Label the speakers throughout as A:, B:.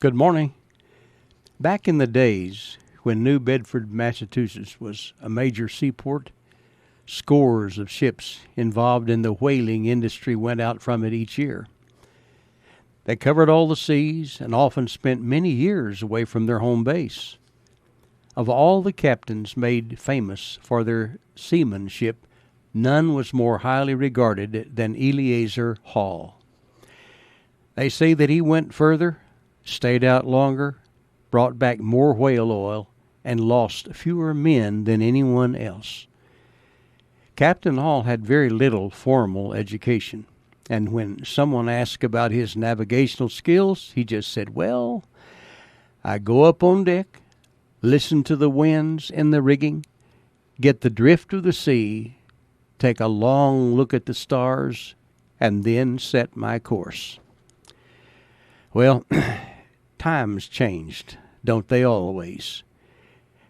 A: Good morning. Back in the days when New Bedford, Massachusetts was a major seaport, scores of ships involved in the whaling industry went out from it each year. They covered all the seas and often spent many years away from their home base. Of all the captains made famous for their seamanship, none was more highly regarded than Eleazar Hall. They say that he went further, stayed out longer, brought back more whale oil, and lost fewer men than anyone else. Captain Hall had very little formal education, and when someone asked about his navigational skills, he just said, "Well, I go up on deck, listen to the winds in the rigging, get the drift of the sea, take a long look at the stars, and then set my course." Well, times changed, don't they always?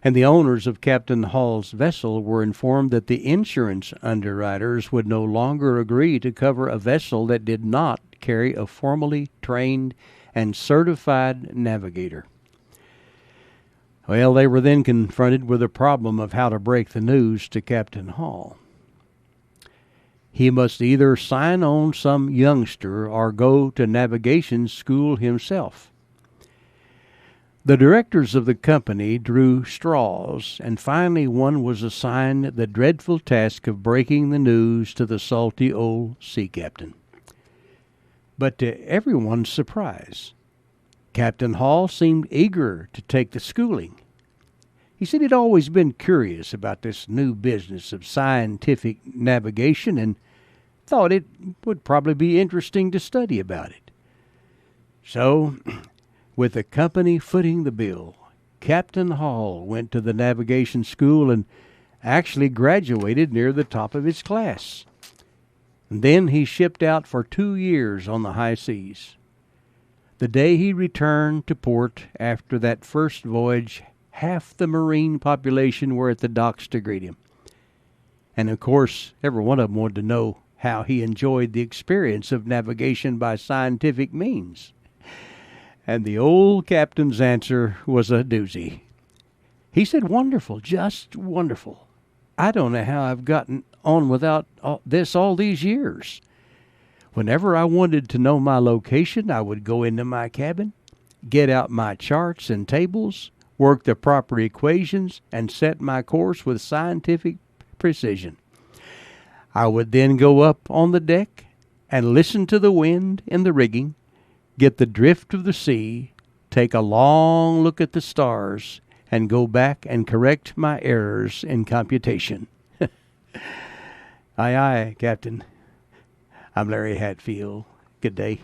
A: And the owners of Captain Hall's vessel were informed that the insurance underwriters would no longer agree to cover a vessel that did not carry a formally trained and certified navigator. Well, they were then confronted with the problem of how to break the news to Captain Hall. He must either sign on some youngster or go to navigation school himself. The directors of the company drew straws, and finally one was assigned the dreadful task of breaking the news to the salty old sea captain. But to everyone's surprise, Captain Hall seemed eager to take the schooling. He said he'd always been curious about this new business of scientific navigation and thought it would probably be interesting to study about it. So, with the company footing the bill, Captain Hall went to the navigation school and actually graduated near the top of his class. And then he shipped out for 2 years on the high seas. The day he returned to port after that first voyage, half the marine population were at the docks to greet him. And of course, every one of them wanted to know how he enjoyed the experience of navigation by scientific means. And the old captain's answer was a doozy. He said, "Wonderful, just wonderful. I don't know how I've gotten on without this all these years. Whenever I wanted to know my location, I would go into my cabin, get out my charts and tables, work the proper equations, and set my course with scientific precision. I would then go up on the deck and listen to the wind in the rigging, get the drift of the sea, take a long look at the stars, and go back and correct my errors in computation." Aye, aye, Captain. I'm Larry Hatfield. Good day.